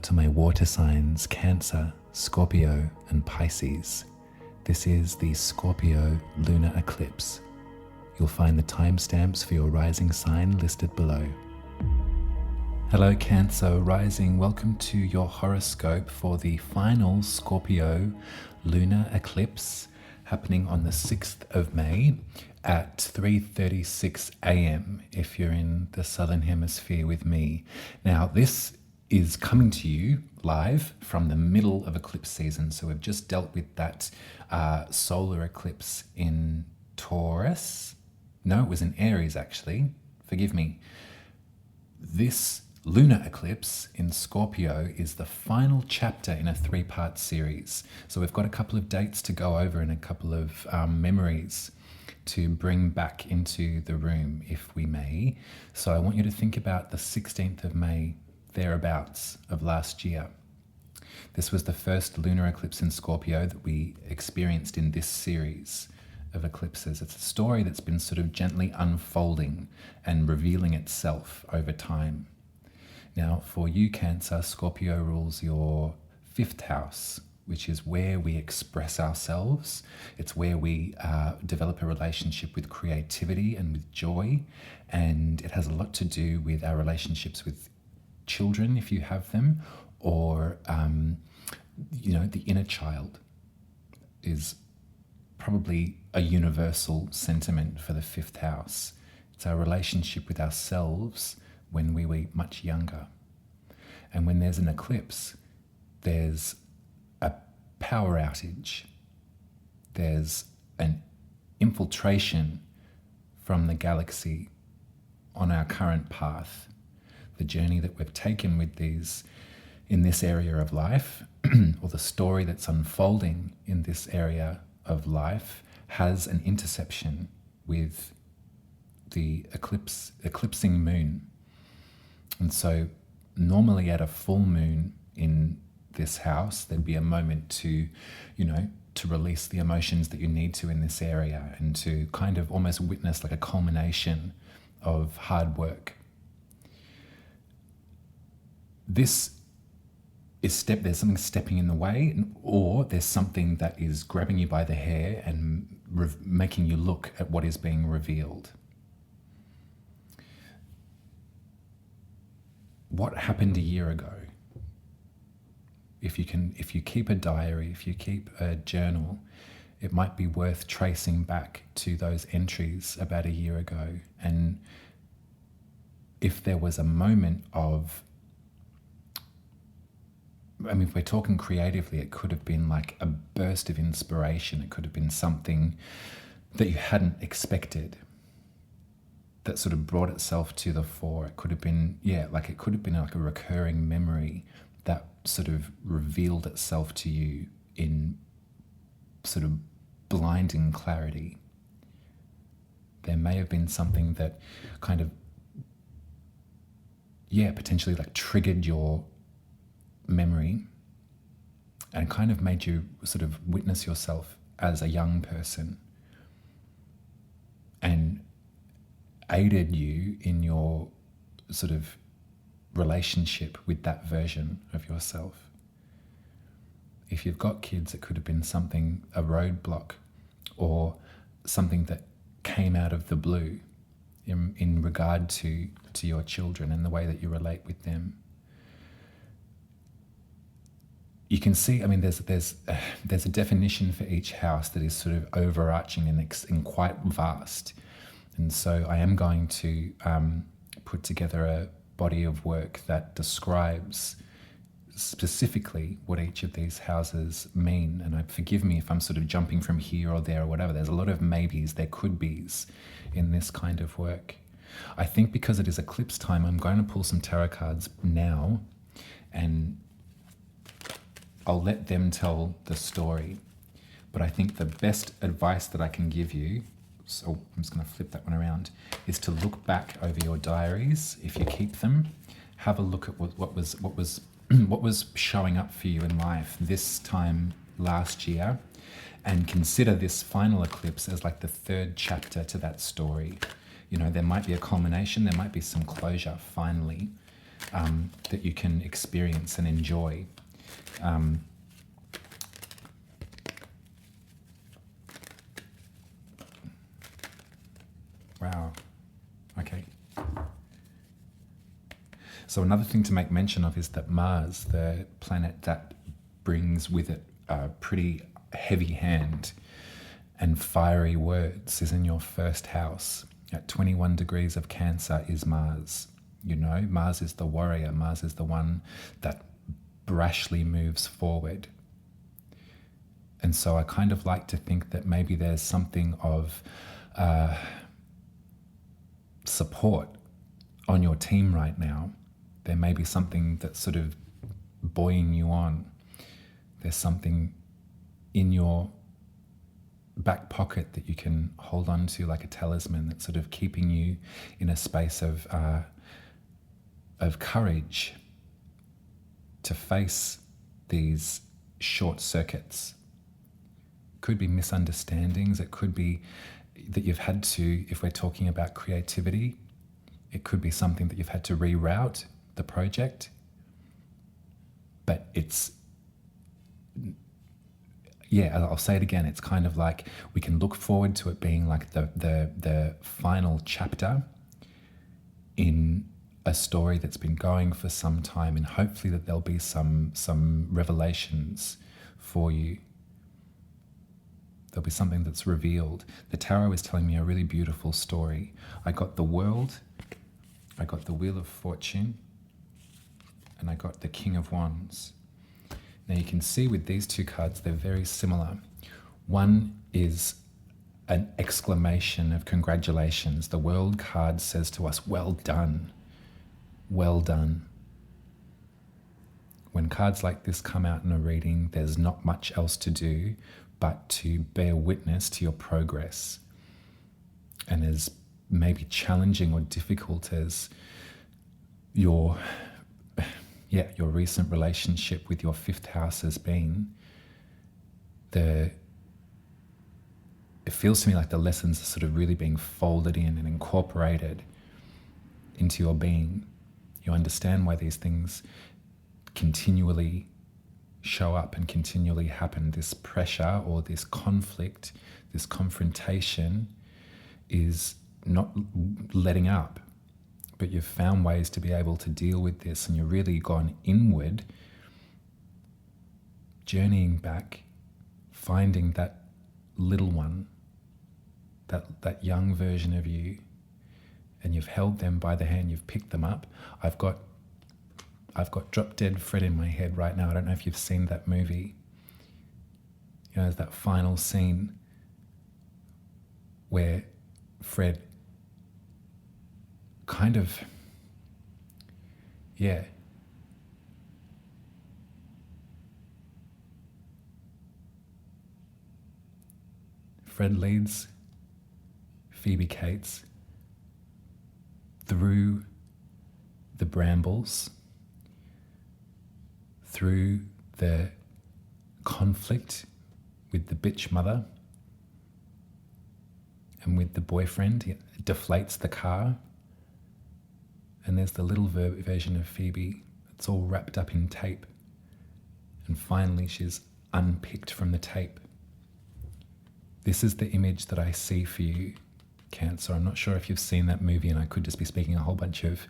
to my water signs Cancer, Scorpio and Pisces. This is the Scorpio lunar eclipse. You'll find the timestamps for your rising sign listed below. Hello Cancer rising, welcome to your horoscope for the final Scorpio lunar eclipse happening on the 6th of May at 3:36 a.m. if you're in the southern hemisphere with me. Now this is coming to you live from the middle of eclipse season. So we've just dealt with that solar eclipse in Taurus. No, it was in Aries actually. Forgive me. This lunar eclipse in Scorpio is the final chapter in a 3-part series. So we've got a couple of dates to go over and a couple of memories to bring back into the room, if we may. So I want you to think about the 16th of May, thereabouts, of last year. This was the first lunar eclipse in Scorpio that we experienced in this series of eclipses. It's a story that's been sort of gently unfolding and revealing itself over time. Now, for you, Cancer, Scorpio rules your 5th house, which is where we express ourselves. It's where we develop a relationship with creativity and with joy. And it has a lot to do with our relationships with children, if you have them, or, the inner child is probably a universal sentiment for the 5th house. It's our relationship with ourselves when we were much younger. And when there's an eclipse, there's a power outage. There's an infiltration from the galaxy on our current path. The journey that we've taken with these in this area of life, or the story that's unfolding in this area of life, has an interception with the eclipsing moon. And so normally at a full moon in this house, there'd be a moment to release the emotions that you need to in this area and to kind of almost witness like a culmination of hard work. This is there's something stepping in the way, or there's something that is grabbing you by the hair and making you look at what is being revealed. What happened a year ago? If you keep a diary, if you keep a journal, it might be worth tracing back to those entries about a year ago. And if there was a moment of, if we're talking creatively, it could have been like a burst of inspiration. It could have been something that you hadn't expected that sort of brought itself to the fore. It could have been, it could have been like a recurring memory that sort of revealed itself to you in sort of blinding clarity. There may have been something that kind of, potentially like triggered your memory and kind of made you sort of witness yourself as a young person and aided you in your sort of relationship with that version of yourself. If you've got kids, it could have been something, a roadblock, or something that came out of the blue in regard to your children and the way that you relate with them. You can see, there's a definition for each house that is sort of overarching and quite vast. And so I am going to put together a body of work that describes specifically what each of these houses mean. And forgive me if I'm sort of jumping from here or there or whatever. There's a lot of maybes, there could be's in this kind of work. I think because it is eclipse time, I'm going to pull some tarot cards now and I'll let them tell the story. But I think the best advice that I can give you, so I'm just going to flip that one around, is to look back over your diaries, if you keep them. Have a look at what was showing up for you in life this time last year, and consider this final eclipse as like the 3rd chapter to that story. There might be a culmination, there might be some closure finally, that you can experience and enjoy. Wow. Okay. So another thing to make mention of is that Mars, the planet that brings with it a pretty heavy hand and fiery words, is in your first house. At 21 degrees of Cancer is Mars. You know, Mars is the warrior. Mars is the one that brashly moves forward. And so I kind of like to think that maybe there's something of support on your team right now. There may be something that's sort of buoying you on. There's something in your back pocket that you can hold on to like a talisman that's sort of keeping you in a space of courage to face these short circuits. Could be misunderstandings. It could be that you've had to, if we're talking about creativity, it could be something that you've had to reroute the project. But it's, yeah, I'll say it again. It's kind of like we can look forward to it being like the final chapter in a story that's been going for some time, and hopefully that there'll be some revelations for you. There'll be something that's revealed. The tarot is telling me a really beautiful story. I got the World, I got the Wheel of Fortune, and I got the King of Wands. Now you can see with these two cards, they're very similar. One is an exclamation of congratulations. The World card says to us, well done, well done. When cards like this come out in a reading, there's not much else to do but to bear witness to your progress. And as maybe challenging or difficult as your recent relationship with your fifth house has been, it feels to me like the lessons are sort of really being folded in and incorporated into your being. You understand why these things continually show up and continually happen. This pressure or this conflict, this confrontation is not letting up, but you've found ways to be able to deal with this, and you've really gone inward, journeying back, finding that little one, that young version of you, and you've held them by the hand, you've picked them up. I've got Drop Dead Fred in my head right now. I don't know if you've seen that movie. You know, there's that final scene where Fred kind of, Fred leads Phoebe Cates through the brambles, through the conflict with the bitch mother and with the boyfriend. He deflates the car, and there's the little version of Phoebe that's all wrapped up in tape, and finally she's unpicked from the tape. This is the image that I see for you, Cancer. I'm not sure if you've seen that movie, and I could just be speaking a whole bunch of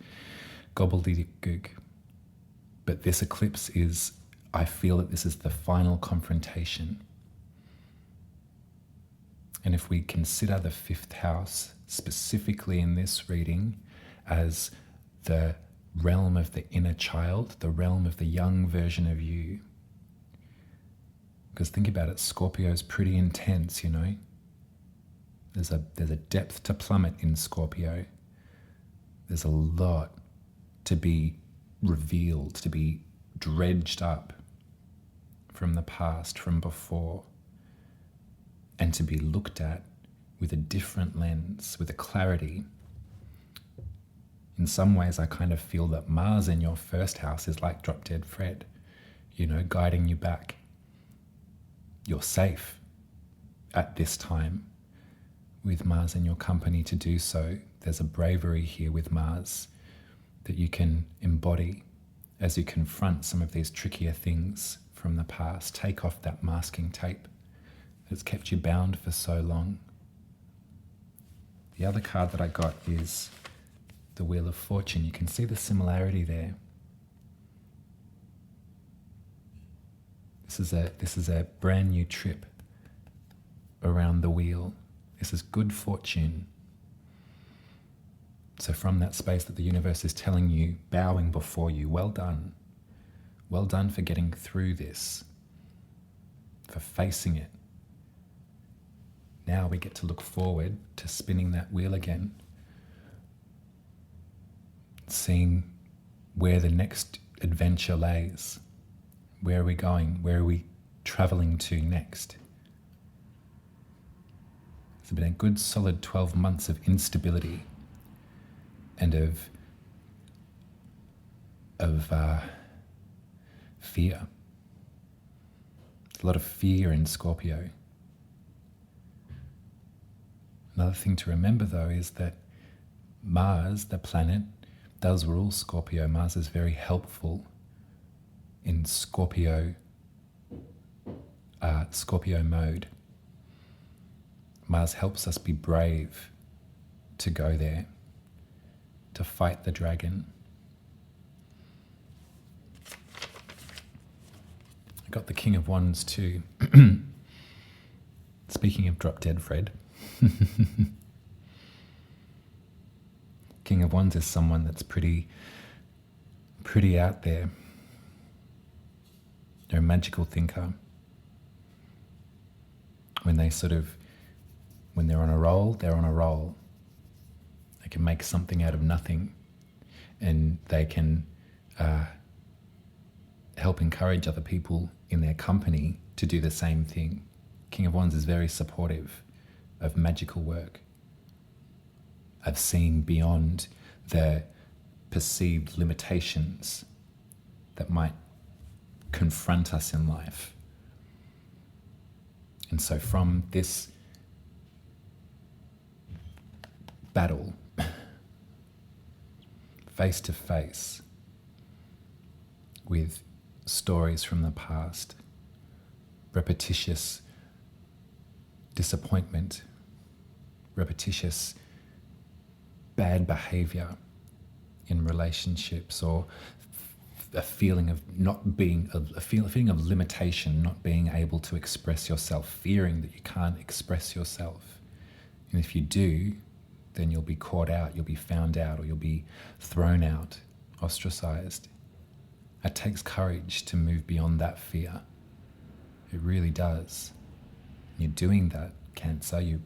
gobbledygook. But this eclipse is, I feel that this is the final confrontation. And if we consider the fifth house, specifically in this reading, as the realm of the inner child, the realm of the young version of you. Because think about it, Scorpio is pretty intense, you know. There's a depth to plummet in Scorpio. There's a lot to be revealed, to be dredged up from the past, from before, and to be looked at with a different lens, with a clarity. In some ways, I kind of feel that Mars in your first house is like Drop Dead Fred, you know, guiding you back. You're safe at this time with Mars in your company to do so. There's a bravery here with Mars. that you can embody as you confront some of these trickier things from the past. Take off that masking tape that's kept you bound for so long. The other card that I got is the Wheel of Fortune. You can see the similarity there. This is a brand new trip around the wheel. This is good fortune. So from that space that the universe is telling you, bowing before you, well done. Well done for getting through this, for facing it. Now we get to look forward to spinning that wheel again, seeing where the next adventure lays. Where are we going? Where are we traveling to next? It's been a good solid 12 months of instability and of fear. There's a lot of fear in Scorpio. Another thing to remember though is that Mars, the planet, does rule Scorpio. Mars is very helpful in Scorpio mode. Mars helps us be brave to go there, to fight the dragon. I got the King of Wands too. Speaking of drop dead Fred. King of Wands is someone that's pretty out there. They're a magical thinker. When they're on a roll, they're on a roll. They can make something out of nothing, and they can help encourage other people in their company to do the same thing. King of Wands is very supportive of magical work. I've seen beyond the perceived limitations that might confront us in life. And so from this battle, face to face with stories from the past, repetitious disappointment, repetitious bad behavior in relationships, or a feeling of not being, a feeling of limitation, not being able to express yourself, fearing that you can't express yourself. And if you do, then you'll be caught out, you'll be found out, or you'll be thrown out, ostracized. It takes courage to move beyond that fear. It really does. You're doing that, Cancer. You're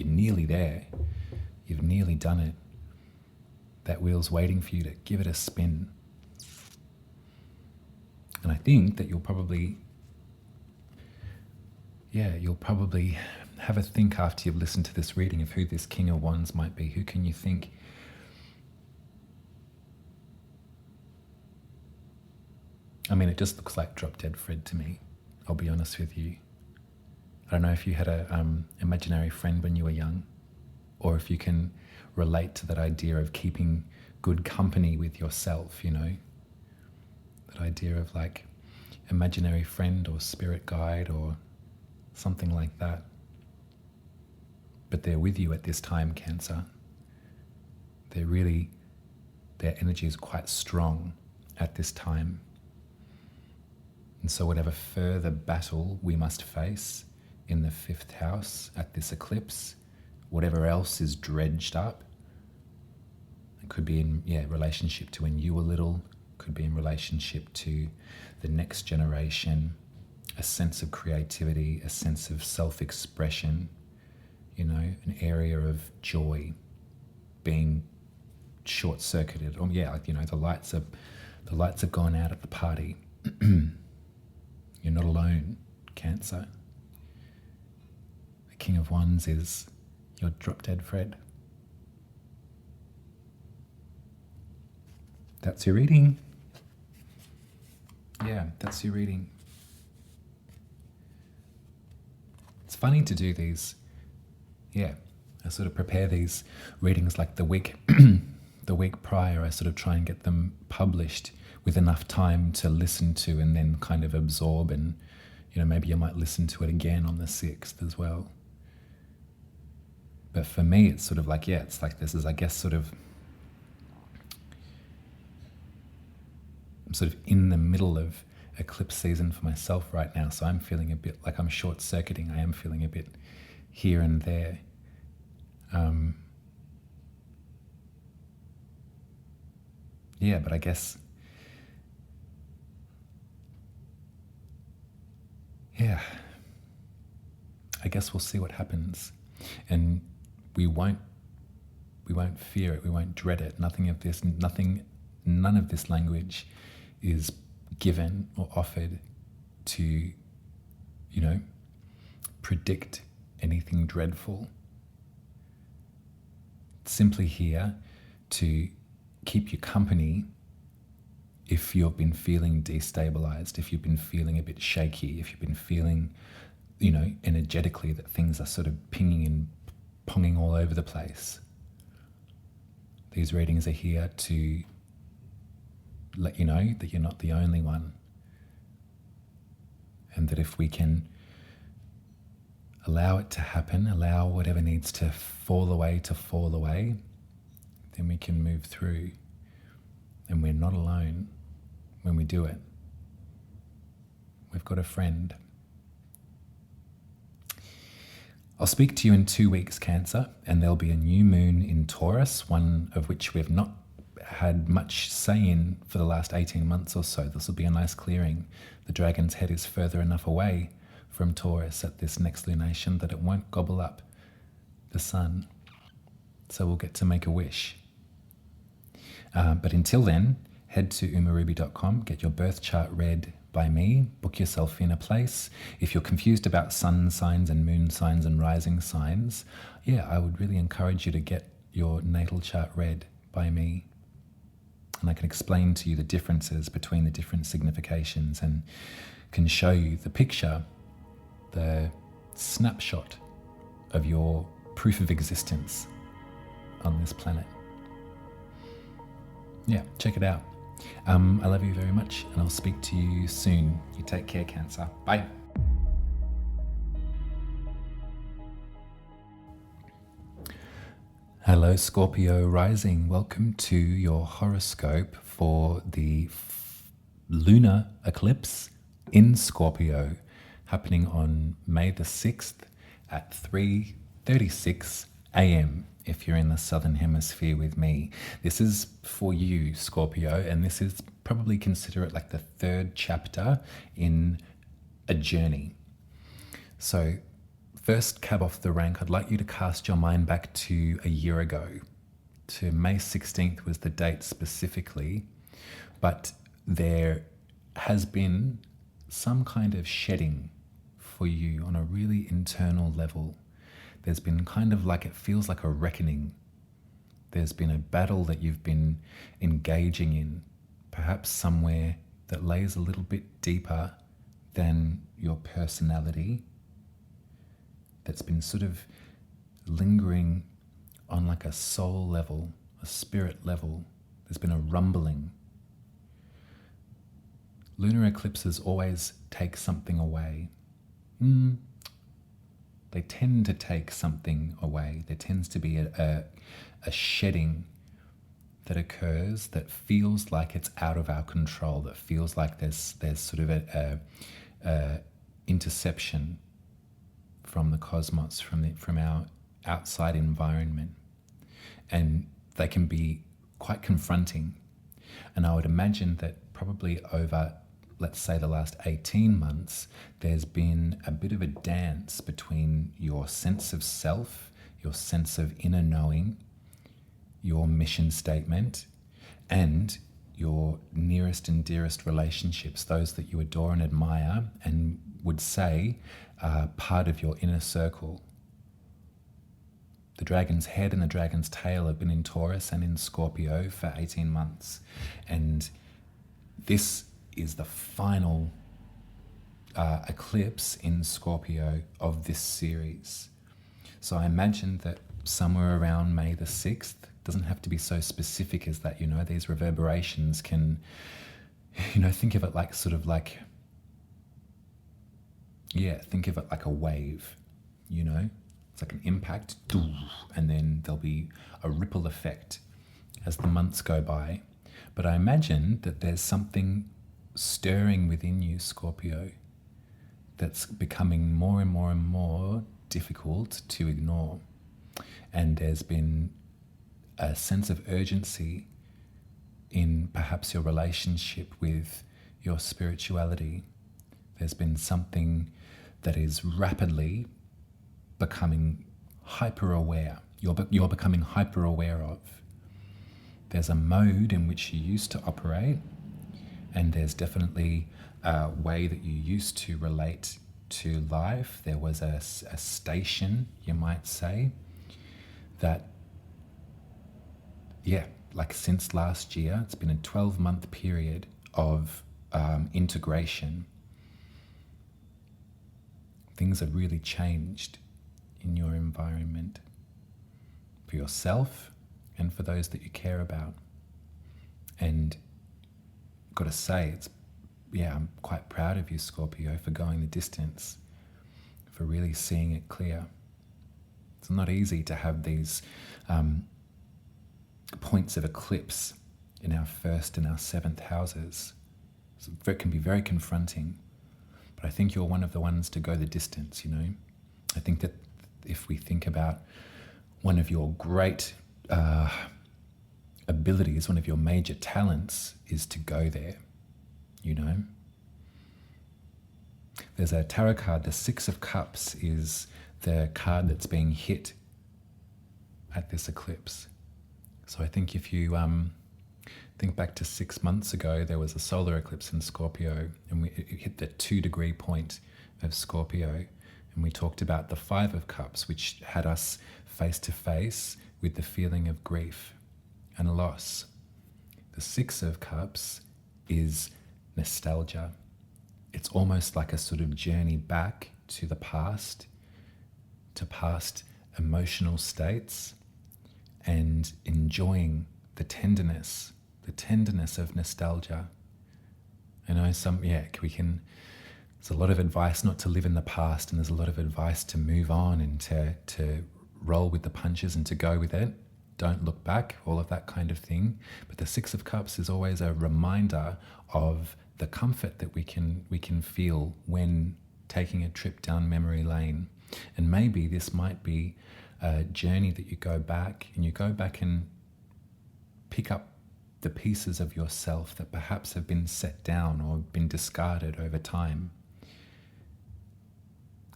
nearly there. You've nearly done it. That wheel's waiting for you to give it a spin. And I think that you'll probably have a think after you've listened to this reading of who this King of Wands might be. Who can you think? I mean, it just looks like Drop Dead Fred to me. I'll be honest with you. I don't know if you had a imaginary friend when you were young, or if you can relate to that idea of keeping good company with yourself, you know? That idea of like imaginary friend or spirit guide or something like that. But they're with you at this time, Cancer. Their energy is quite strong at this time. And so whatever further battle we must face in the 5th house at this eclipse, whatever else is dredged up, it could be in relationship to when you were little, could be in relationship to the next generation, a sense of creativity, a sense of self-expression, you know, an area of joy being short-circuited. Or the lights have gone out at the party. You're not alone, Cancer. The King of Wands is your Drop Dead Fred. That's your reading. Yeah, that's your reading. It's funny to do these. I sort of prepare these readings like the week the week prior, I sort of try and get them published with enough time to listen to and then kind of absorb, and maybe you might listen to it again on the 6th as well. But for me, it's sort of like, it's like this is, I guess, I'm sort of in the middle of eclipse season for myself right now, so I'm feeling a bit like I'm short-circuiting. I am feeling a bit here and there. But I guess, I guess we'll see what happens, and we won't fear it. We won't dread it. None of this language is given or offered to, predict anything dreadful. It's simply here to keep you company if you've been feeling destabilized, if you've been feeling a bit shaky, if you've been feeling, energetically that things are sort of pinging and ponging all over the place. These readings are here to let you know that you're not the only one, and that if we can allow it to happen, allow whatever needs to fall away, then we can move through, and we're not alone when we do it. We've got a friend. I'll speak to you in 2 weeks, Cancer, and there'll be a new moon in Taurus, one of which we've not had much say in for the last 18 months or so. This will be a nice clearing. The dragon's head is further enough away from Taurus at this next lunation that it won't gobble up the sun. So we'll get to make a wish. But until then, head to umaruby.com, get your birth chart read by me, book yourself in a place. If you're confused about sun signs and moon signs and rising signs, I would really encourage you to get your natal chart read by me. And I can explain to you the differences between the different significations and can show you the picture, the snapshot of your proof of existence on this planet. Check it out. I love you very much, and I'll speak to you soon. You take care, Cancer. Bye. Hello, Scorpio rising. Welcome to your horoscope for the lunar eclipse in Scorpio, happening on May the 6th at 3:36 a.m. if you're in the southern hemisphere with me. This is for you, Scorpio, and this is probably, consider it like the 3rd chapter in a journey. So first cab off the rank, I'd like you to cast your mind back to a year ago. To May 16th was the date specifically, but there has been some kind of shedding for you on a really internal level. There's been kind of like, it feels like a reckoning. There's been a battle that you've been engaging in, perhaps somewhere that lays a little bit deeper than your personality, that's been sort of lingering on like a soul level, a spirit level. There's been a rumbling. Lunar eclipses always take something away. They tend to take something away. There tends to be a shedding that occurs that feels like it's out of our control, that feels like there's sort of a interception from the cosmos, from our outside environment. And they can be quite confronting. And I would imagine that probably over, let's say, the last 18 months, there's been a bit of a dance between your sense of self, your sense of inner knowing, your mission statement, and your nearest and dearest relationships, those that you adore and admire and would say are part of your inner circle. The dragon's head and the dragon's tail have been in Taurus and in Scorpio for 18 months. And this is the final eclipse in Scorpio of this series. So I imagine that somewhere around May the 6th, Doesn't have to be so specific as that, these reverberations can, think of it like think of it like a wave, It's like an impact, and then there'll be a ripple effect as the months go by. But I imagine that there's something stirring within you, Scorpio, that's becoming more and more and more difficult to ignore. And there's been a sense of urgency in perhaps your relationship with your spirituality. There's been something that is rapidly becoming hyper aware. You're becoming hyper aware of. There's a mode in which you used to operate, and there's definitely a way that you used to relate to life. There was a station, you might say, that, like since last year, it's been a 12-month period of integration. Things have really changed in your environment for yourself and for those that you care about. And I've got to say, I'm quite proud of you, Scorpio, for going the distance, for really seeing it clear. It's not easy to have these points of eclipse in our first and our seventh houses. So it can be very confronting, but I think you're one of the ones to go the distance, I think that if we think about one of your great abilities, one of your major talents is to go there, There's a tarot card, the Six of Cups is the card that's being hit at this eclipse. So I think if you think back to 6 months ago, there was a solar eclipse in Scorpio, and it hit the 2-degree point of Scorpio, and we talked about the Five of Cups, which had us face to face with the feeling of grief and loss. The Six of Cups is nostalgia. It's almost like a sort of journey back to the past, to past emotional states, and enjoying the tenderness of nostalgia. I know there's a lot of advice not to live in the past, and there's a lot of advice to move on and to roll with the punches and to go with it. Don't look back, all of that kind of thing. But the Six of Cups is always a reminder of the comfort that we can feel when taking a trip down memory lane. And maybe this might be a journey that you go back and pick up the pieces of yourself that perhaps have been set down or been discarded over time.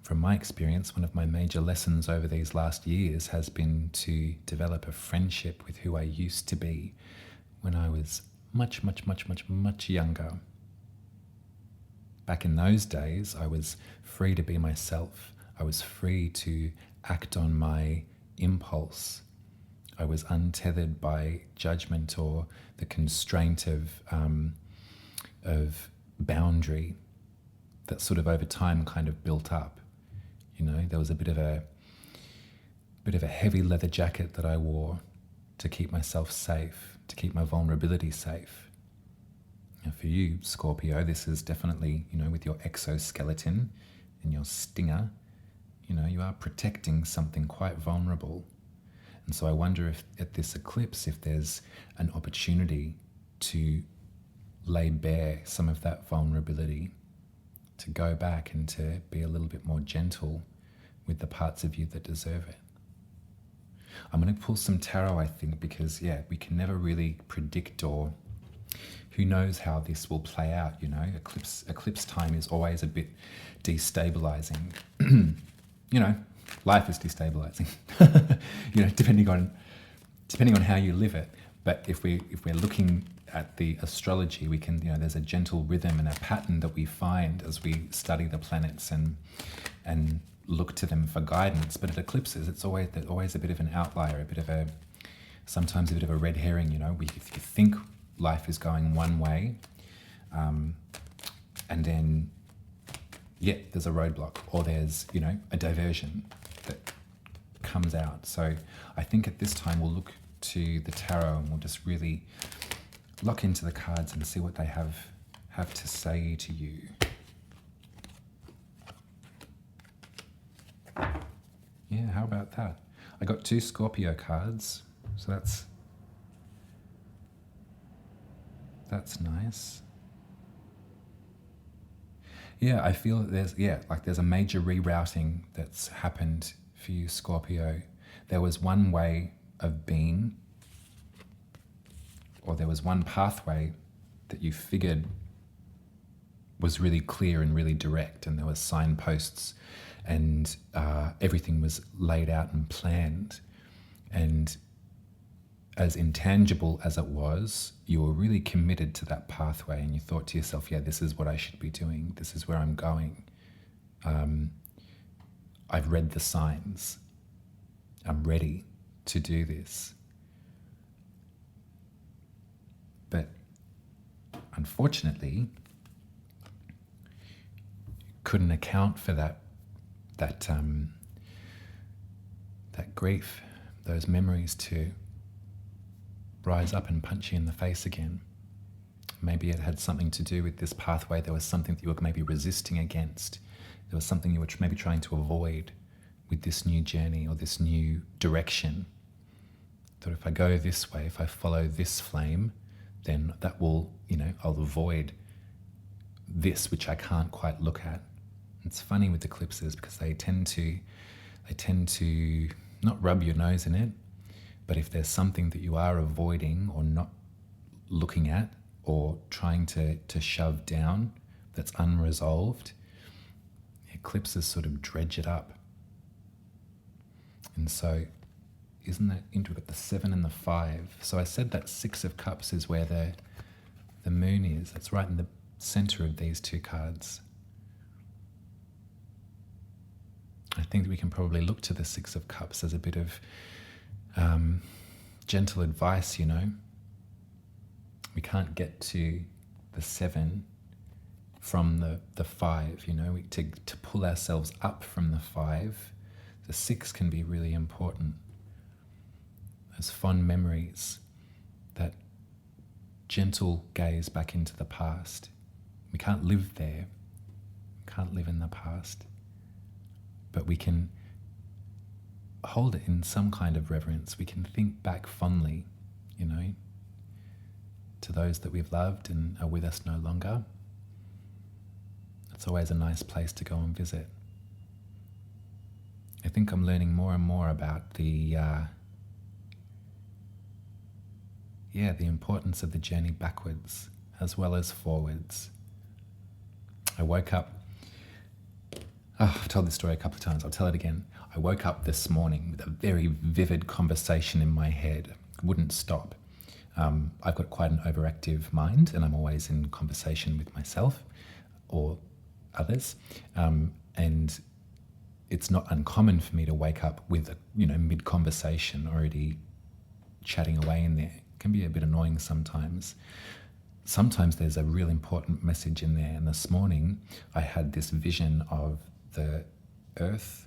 From my experience, one of my major lessons over these last years has been to develop a friendship with who I used to be when I was much, much, much, much, much younger. Back in those days, I was free to be myself. I was free to act on my impulse. I was untethered by judgment or the constraint of boundary that sort of over time kind of built up. There was a bit of a heavy leather jacket that I wore to keep myself safe, to keep my vulnerability safe. Now for you, Scorpio, this is definitely, with your exoskeleton and your stinger, you are protecting something quite vulnerable. And so I wonder if at this eclipse, if there's an opportunity to lay bare some of that vulnerability, to go back and to be a little bit more gentle with the parts of you that deserve it. I'm going to pull some tarot, I think, because, we can never really predict, or who knows how this will play out, Eclipse time is always a bit destabilizing. Life is destabilizing, depending on how you live it. But if we're looking at the astrology, we can, there's a gentle rhythm and a pattern that we find as we study the planets and look to them for guidance. But at eclipses, it's always a bit of an outlier, sometimes a bit of a red herring. If you think life is going one way, and then there's a roadblock, or there's a diversion that comes out. So I think at this time we'll look to the tarot, and we'll just really lock into the cards and see what they have to say to you. Yeah, how about that? I got 2 Scorpio cards, so that's nice. Yeah, I feel that there's a major rerouting that's happened for you, Scorpio. There was one way of being, or there was one pathway that you figured was really clear and really direct, and there were signposts, and everything was laid out and planned. And as intangible as it was, you were really committed to that pathway, and you thought to yourself, yeah, this is what I should be doing. This is where I'm going. I've read the signs. I'm ready to do this. But unfortunately, couldn't account for that grief, those memories to rise up and punch you in the face again. Maybe it had something to do with this pathway. There was something that you were maybe resisting against. There was something you were maybe trying to avoid with this new journey or this new direction. That if I go this way, if I follow this flame, then that will, I'll avoid this which I can't quite look at. It's funny with eclipses because they tend to not rub your nose in it, but if there's something that you are avoiding or not looking at or trying to shove down that's unresolved, eclipses sort of dredge it up. And so isn't that interesting? We've got the 7 and the 5. So I said that 6 of Cups is where the moon is. It's right in the center of these 2 cards. I think that we can probably look to the 6 of Cups as a bit of gentle advice, We can't get to the 7 from the 5, to pull ourselves up from the 5. The 6 can be really important. Those fond memories, that gentle gaze back into the past. We can't live there. We can't live in the past. But we can hold it in some kind of reverence. We can think back fondly, to those that we've loved and are with us no longer. It's always a nice place to go and visit. I think I'm learning more and more about the importance of the journey backwards as well as forwards. I woke up, I've told this story a couple of times, I'll tell it again. I woke up this morning with a very vivid conversation in my head. Wouldn't stop. I've got quite an overactive mind, and I'm always in conversation with myself or others. And it's not uncommon for me to wake up with, mid-conversation already chatting away in there. It can be a bit annoying sometimes. Sometimes there's a real important message in there. And this morning I had this vision of the earth.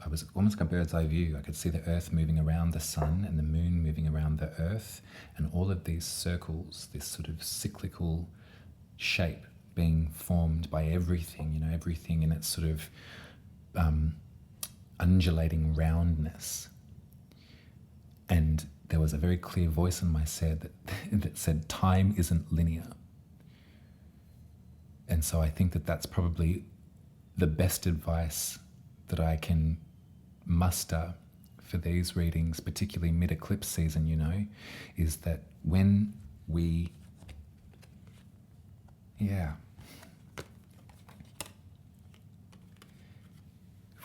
I was almost like a bird's eye view. I could see the earth moving around the sun and the moon moving around the earth, and all of these circles, this sort of cyclical shape being formed by everything, everything in its sort of undulating roundness. And there was a very clear voice in my head that said, time isn't linear. And so I think that that's probably the best advice that I can muster for these readings, particularly mid-eclipse season, is that when we, if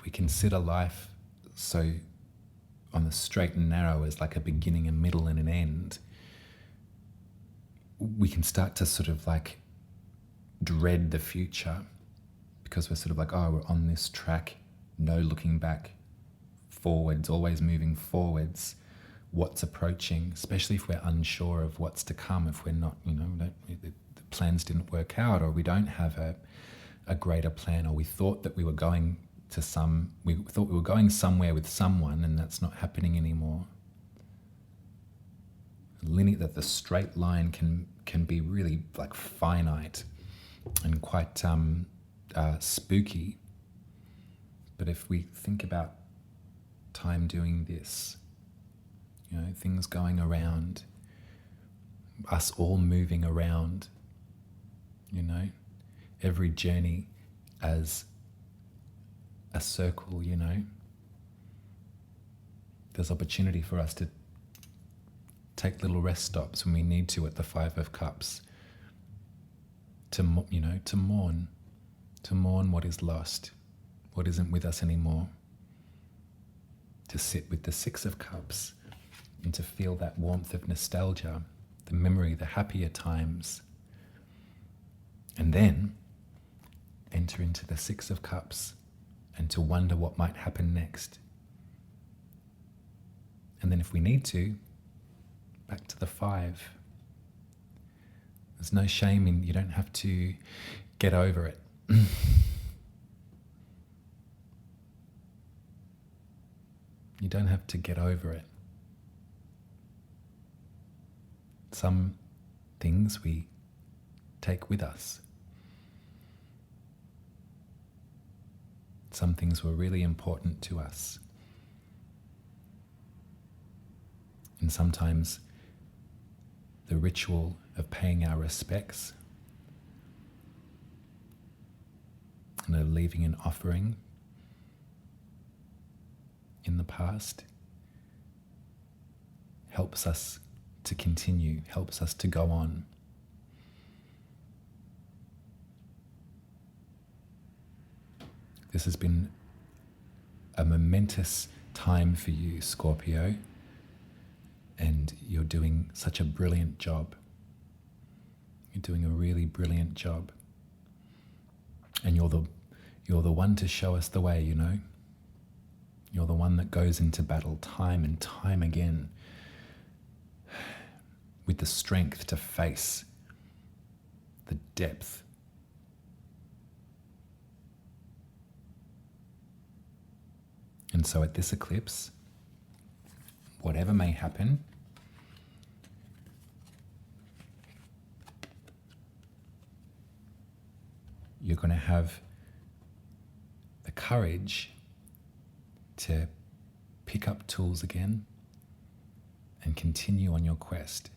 we consider life so on the straight and narrow as like a beginning, a middle, and an end, we can start to sort of like dread the future because we're sort of like, we're on this track, no looking back, forwards, always moving forwards, what's approaching, especially if we're unsure of what's to come, if we're not, the plans didn't work out, or we don't have a greater plan, or we thought that we were going somewhere with someone and that's not happening anymore. linear, that the straight line can be really like finite and quite spooky. But if we think about time doing this, things going around, us all moving around, every journey as a circle, there's opportunity for us to take little rest stops when we need to at the Five of Cups, to mourn what is lost, what isn't with us anymore, to sit with the Six of Cups and to feel that warmth of nostalgia, the memory, the happier times, and then enter into the Six of Cups and to wonder what might happen next. And then if we need to, back to the Five. There's no shame in, you don't have to get over it. You don't have to get over it. Some things we take with us. Some things were really important to us. And sometimes the ritual of paying our respects and of leaving an offering in the past helps us to continue, helps us to go on. This has been a momentous time for you, Scorpio, and you're doing such a brilliant job. You're doing a really brilliant job. And you're the one to show us the way, You're the one that goes into battle time and time again with the strength to face the depth. And so at this eclipse, whatever may happen, you're going to have the courage to pick up tools again and continue on your quest.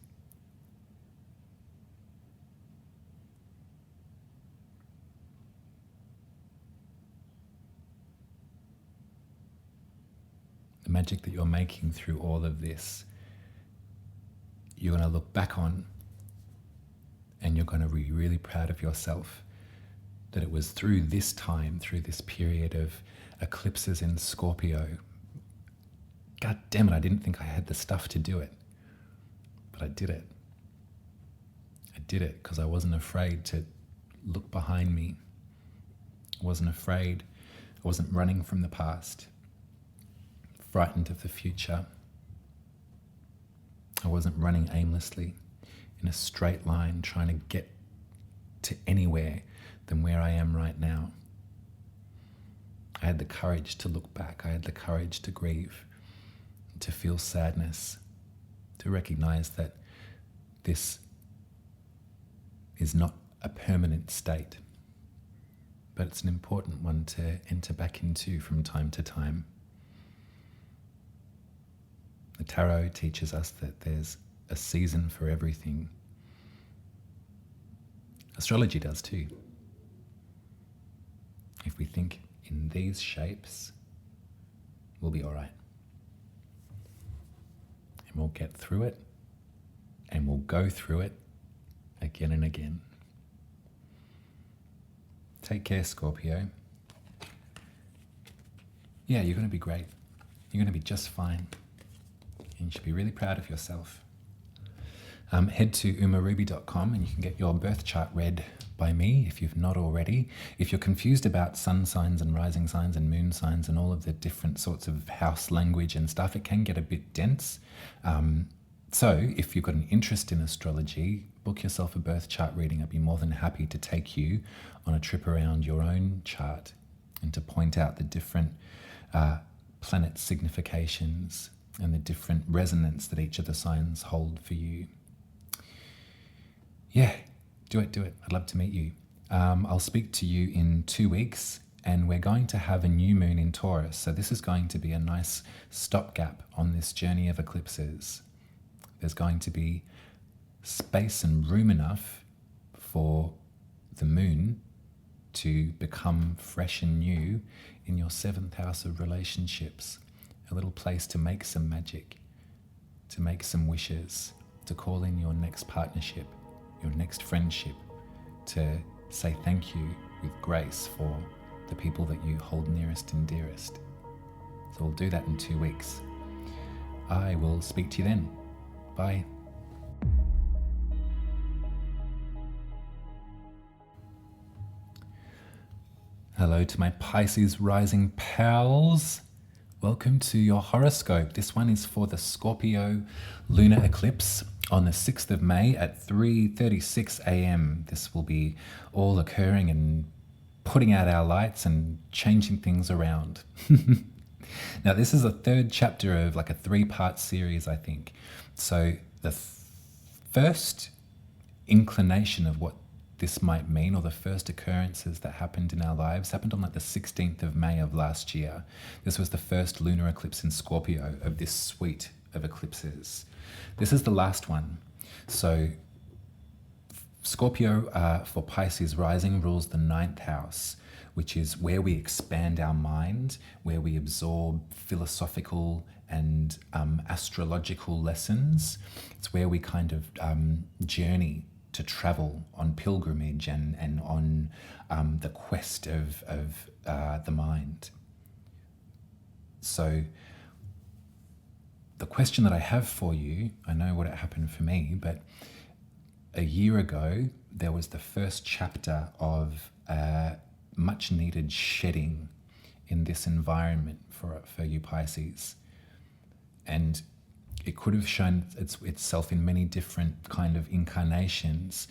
The magic that you're making through all of this, you're going to look back on and you're going to be really proud of yourself that it was through this time, through this period of eclipses in Scorpio. God damn it, I didn't think I had the stuff to do it, but I did it. I did it because I wasn't afraid to look behind me. I wasn't afraid. I wasn't running from the past, frightened of the future. I wasn't running aimlessly in a straight line trying to get to anywhere than where I am right now. I had the courage to look back. I had the courage to grieve, to feel sadness, to recognize that this is not a permanent state, but it's an important one to enter back into from time to time. The tarot teaches us that there's a season for everything. Astrology does too. If we think in these shapes, we'll be all right. And we'll get through it, and we'll go through it again and again. Take care, Scorpio. Yeah, you're going to be great. You're going to be just fine. And you should be really proud of yourself. Head to umaruby.com and you can get your birth chart read by me if you've not already. If you're confused about sun signs and rising signs and moon signs and all of the different sorts of house language and stuff, it can get a bit dense. So if you've got an interest in astrology, book yourself a birth chart reading. I'd be more than happy to take you on a trip around your own chart and to point out the different planet significations and the different resonance that each of the signs hold for you. Yeah, do it. I'd love to meet you. I'll speak to you in 2 weeks, and we're going to have a new moon in Taurus. So this is going to be a nice stopgap on this journey of eclipses. There's going to be space and room enough for the moon to become fresh and new in your 7th house of relationships. A little place to make some magic, to make some wishes, to call in your next partnership, your next friendship, to say thank you with grace for the people that you hold nearest and dearest. So we'll do that in 2 weeks. I will speak to you then. Bye. Hello to my Pisces rising pals. Welcome to your horoscope. This one is for the Scorpio lunar eclipse on the 6th of May at 3:36 a.m. This will be all occurring and putting out our lights and changing things around. Now, this is a 3rd chapter of like a 3-part series, I think. So the first inclination of what this might mean, or the first occurrences that happened in our lives, happened on like the 16th of May of last year. This was the first lunar eclipse in Scorpio of this suite of eclipses. This is the last one. So Scorpio for Pisces rising rules the 9th house, which is where we expand our mind, where we absorb philosophical and astrological lessons. It's where we kind of journey to travel on pilgrimage and on the quest of the mind. So the question that I have for you, I know what happened for me, but a year ago, there was the first chapter of much needed shedding in this environment for you Pisces. And it could have shown itself in many different kind of incarnations.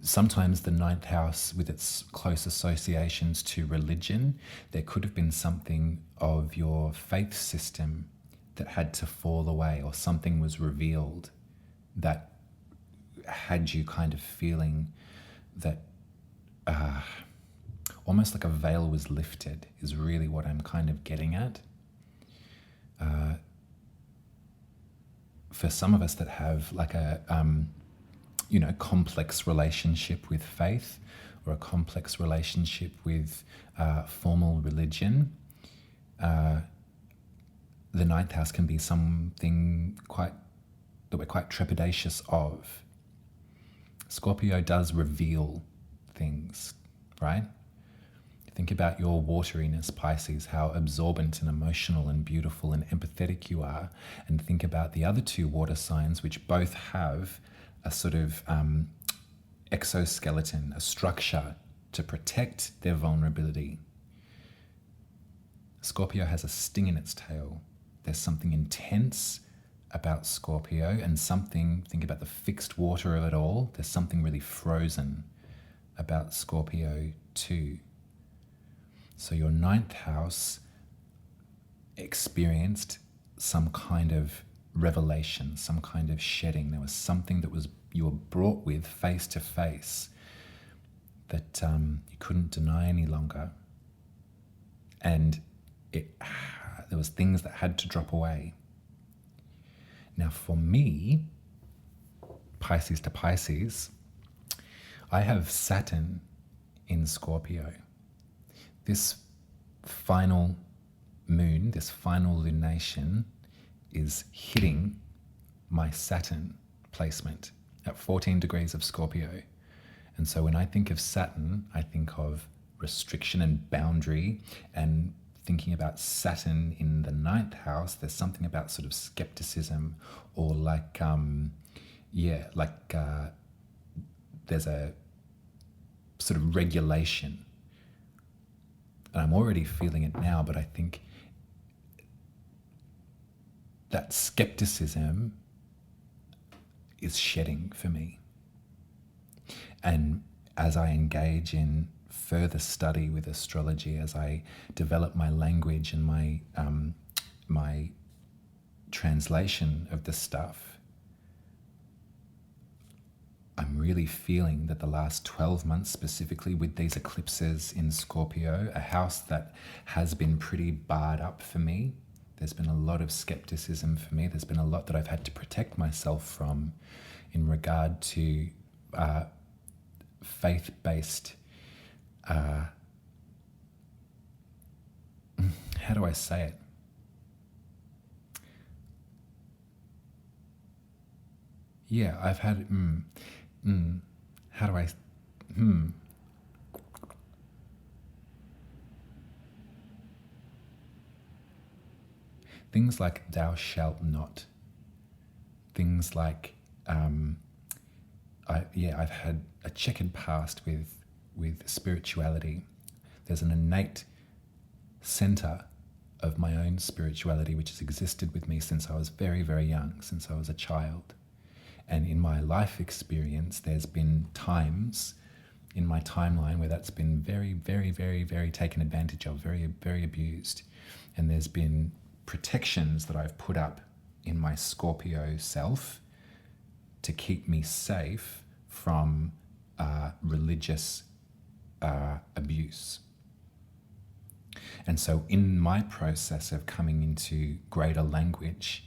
Sometimes the 9th house, with its close associations to religion, there could have been something of your faith system that had to fall away, or something was revealed that had you kind of feeling that almost like a veil was lifted, is really what I'm kind of getting at. For some of us that have like a complex relationship with faith, or a complex relationship with formal religion, the 9th house can be something that we're quite trepidatious of. Scorpio does reveal things, right? Think about your wateriness, Pisces, how absorbent and emotional and beautiful and empathetic you are. And think about the other 2 water signs, which both have a sort of exoskeleton, a structure to protect their vulnerability. Scorpio has a sting in its tail. There's something intense about Scorpio, and think about the fixed water of it all. There's something really frozen about Scorpio too. So your 9th house experienced some kind of revelation, some kind of shedding. There was something that you were brought with face to face that you couldn't deny any longer. And there was things that had to drop away. Now for me, Pisces to Pisces, I have Saturn in Scorpio. This final moon, this final lunation, is hitting my Saturn placement at 14 degrees of Scorpio. And so when I think of Saturn, I think of restriction and boundary. And thinking about Saturn in the 9th house, there's something about sort of skepticism, or there's a sort of regulation. And I'm already feeling it now, but I think that skepticism is shedding for me. And as I engage in further study with astrology, as I develop my language and my translation of the stuff, I'm really feeling that the last 12 months, specifically with these eclipses in Scorpio, a house that has been pretty barred up for me. There's been a lot of skepticism for me. There's been a lot that I've had to protect myself from in regard to faith-based, how do I say it? Yeah, I've had, how do I, things like thou shalt not, things like, I've had a checkered past with spirituality. There's an innate center of my own spirituality which has existed with me since I was very, very young, since I was a child. And in my life experience, there's been times in my timeline where that's been very, very, very, very taken advantage of, very, very abused. And there's been protections that I've put up in my Scorpio self to keep me safe from religious abuse. And so in my process of coming into greater language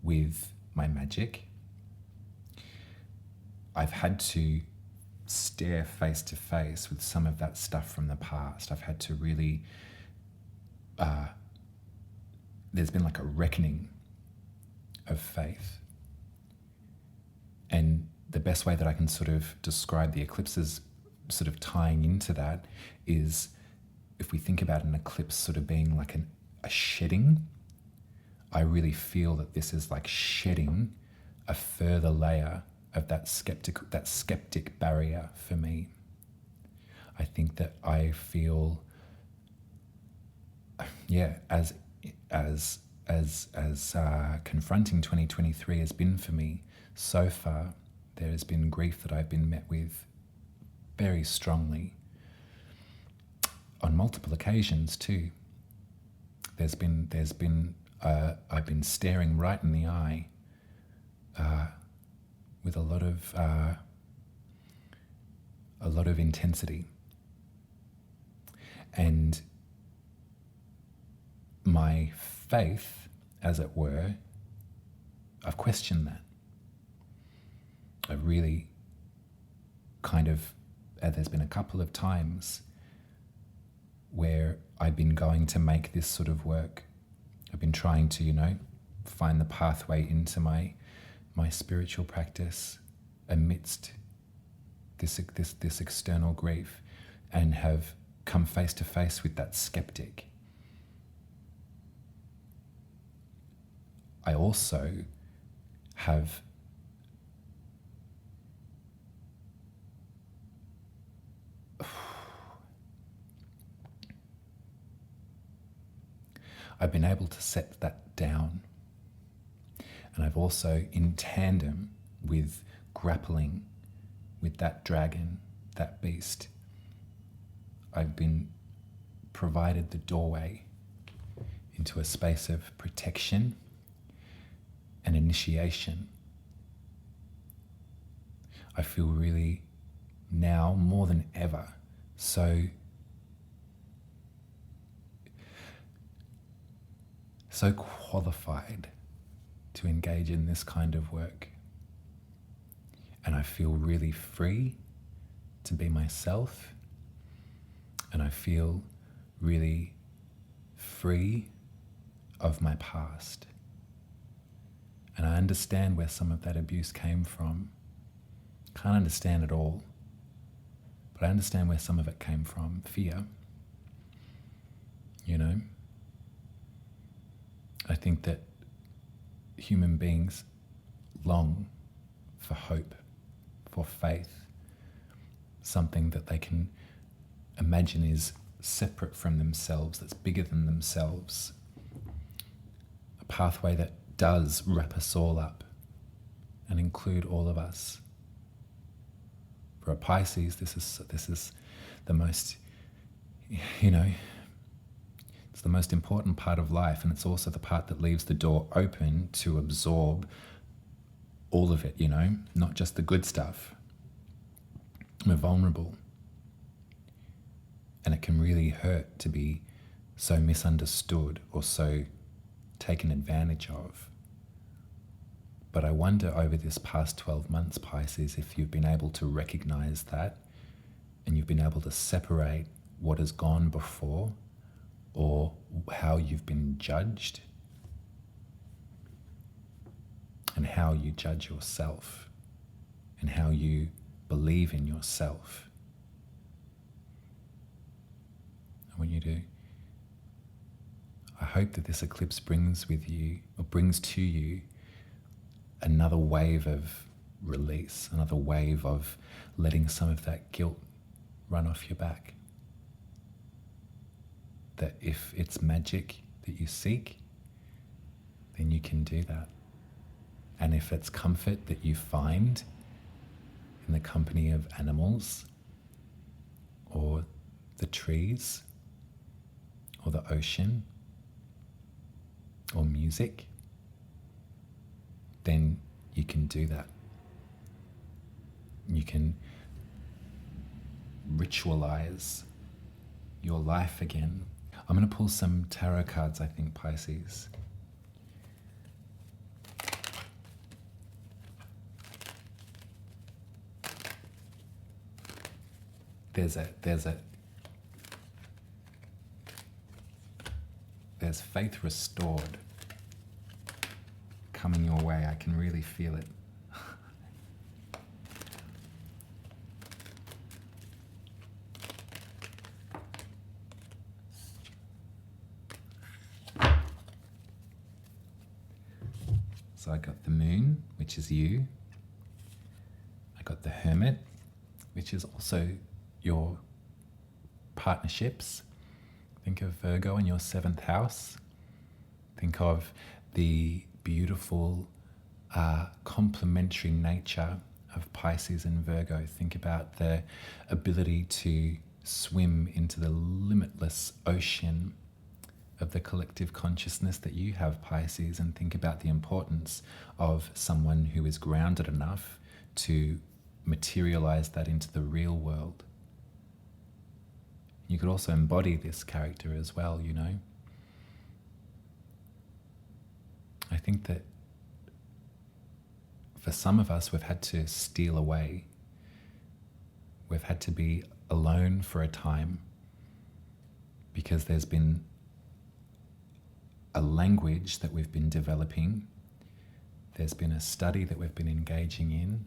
with my magic, I've had to stare face to face with some of that stuff from the past. I've had to really, there's been like a reckoning of faith. And the best way that I can sort of describe the eclipses sort of tying into that is, if we think about an eclipse sort of being like a shedding, I really feel that this is like shedding a further layer of that skeptic barrier for me. I think that I feel, as confronting 2023 has been for me so far, there has been grief that I've been met with very strongly on multiple occasions too. I've been staring right in the eye with a lot of intensity, and my faith, as it were, I've questioned that. I've really there's been a couple of times where I've been going to make this sort of work. I've been trying to, find the pathway into my spiritual practice amidst this external grief, and have come face to face with that skeptic. I also have I've been able to set that down. And I've also, in tandem with grappling with that dragon, that beast, I've been provided the doorway into a space of protection and initiation. I feel really now more than ever so qualified to engage in this kind of work. And I feel really free to be myself. And I feel really free of my past. And I understand where some of that abuse came from. Can't understand it all, but I understand where some of it came from. Fear. I think that human beings long for hope, for faith, something that they can imagine is separate from themselves, that's bigger than themselves, a pathway that does wrap us all up and include all of us. For a Pisces, this is the most, it's It's the most important part of life, and it's also the part that leaves the door open to absorb all of it, you know, not just the good stuff. We're vulnerable. And it can really hurt to be so misunderstood or so taken advantage of. But I wonder over this past 12 months, Pisces, if you've been able to recognize that and you've been able to separate what has gone before or how you've been judged and how you judge yourself and how you believe in yourself. And when you do, I hope that this eclipse brings with you, or brings to you, another wave of release, another wave of letting some of that guilt run off your back. That if it's magic that you seek, then you can do that. And if it's comfort that you find in the company of animals or the trees or the ocean or music, then you can do that. You can ritualize your life again. I'm going to pull some tarot cards, I think, Pisces. There's faith restored coming your way. I can really feel it. So I got the Moon, which is you. I got the Hermit, which is also your partnerships. Think of Virgo in your 7th house. Think of the beautiful complementary nature of Pisces and Virgo. Think about the ability to swim into the limitless ocean of the collective consciousness that you have, Pisces, and think about the importance of someone who is grounded enough to materialize that into the real world. You could also embody this character as well, you know. I think that for some of us, we've had to steal away. We've had to be alone for a time because there's been a language that we've been developing. There's been a study that we've been engaging in,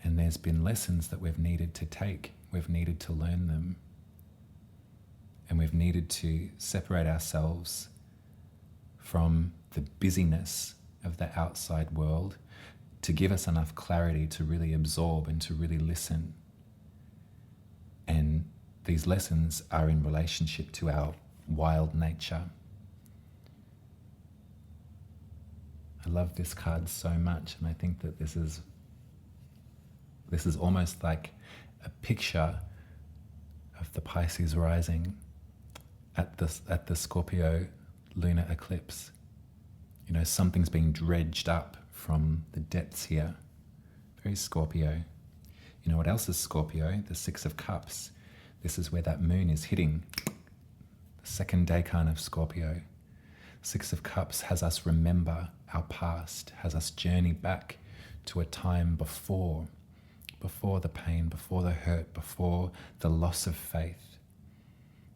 and there's been lessons that we've needed to take. We've needed to learn them. And we've needed to separate ourselves from the busyness of the outside world to give us enough clarity to really absorb and to really listen. And these lessons are in relationship to our wild nature. I love this card so much, and I think that this is almost like a picture of the Pisces rising at the Scorpio lunar eclipse. You know, something's being dredged up from the depths here. Very Scorpio. You know what else is Scorpio? The 6 of Cups. This is where that moon is hitting. The second decan of Scorpio. 6 of Cups has us remember our past, has us journey back to a time before the pain, before the hurt, before the loss of faith.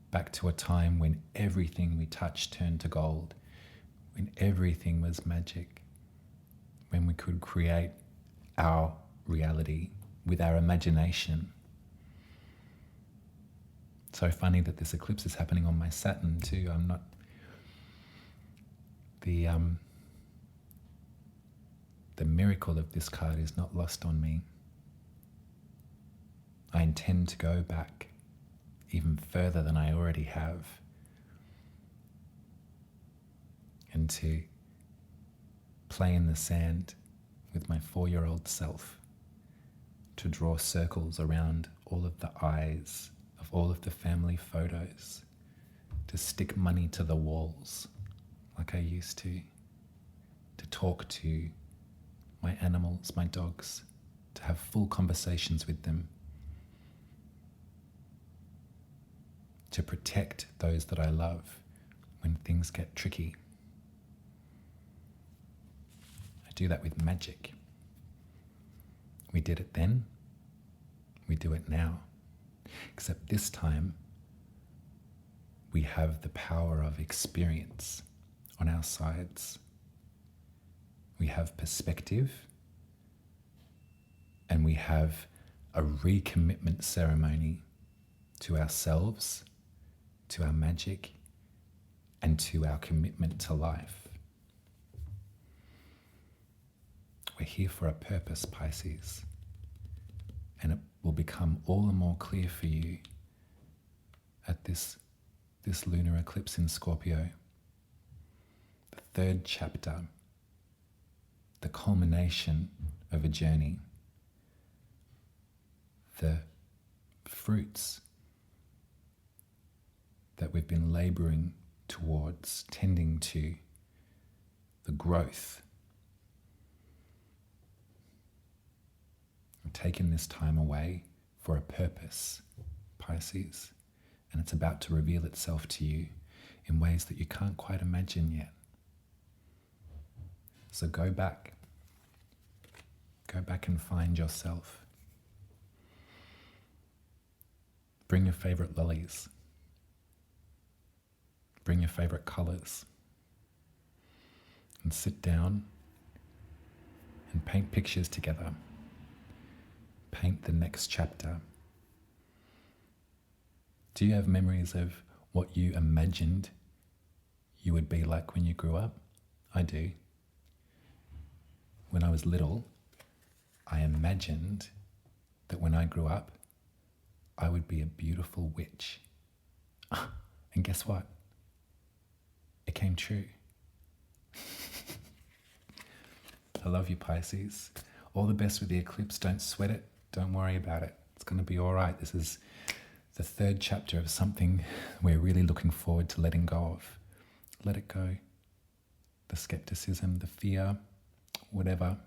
Back to a time when everything we touched turned to gold, when everything was magic, when we could create our reality with our imagination. So funny that this eclipse is happening on my Saturn too. I'm not the miracle of this card is not lost on me. I intend to go back even further than I already have, and to play in the sand with my 4-year-old self, to draw circles around all of the eyes of all of the family photos, to stick money to the walls like I used to talk to my animals, my dogs, to have full conversations with them, to protect those that I love when things get tricky. I do that with magic. We did it then, we do it now. Except this time, we have the power of experience on our sides. We have perspective, and we have a recommitment ceremony to ourselves, to our magic, and to our commitment to life. We're here for a purpose, Pisces, and it will become all the more clear for you at this lunar eclipse in Scorpio. The third chapter, the culmination of a journey, the fruits that we've been laboring towards, tending to, the growth. I've taken this time away for a purpose, Pisces, and it's about to reveal itself to you in ways that you can't quite imagine yet. So go back and find yourself. Bring your favorite lilies. Bring your favorite colors. And sit down and paint pictures together. Paint the next chapter. Do you have memories of what you imagined you would be like when you grew up? I do. When I was little, I imagined that when I grew up, I would be a beautiful witch. And guess what? It came true. I love you, Pisces. All the best with the eclipse. Don't sweat it. Don't worry about it. It's going to be all right. This is the third chapter of something we're really looking forward to letting go of. Let it go. The skepticism, the fear, whatever.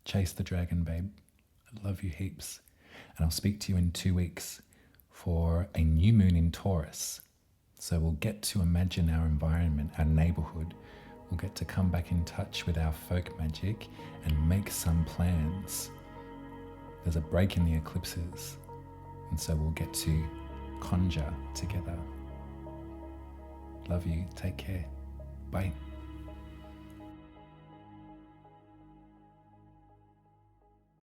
Chase the dragon, babe. I love you heaps. And I'll speak to you in 2 weeks for a new moon in Taurus. So we'll get to imagine our environment, our neighborhood. We'll get to come back in touch with our folk magic and make some plans. There's a break in the eclipses, and so we'll get to conjure together. Love you. Take care. Bye.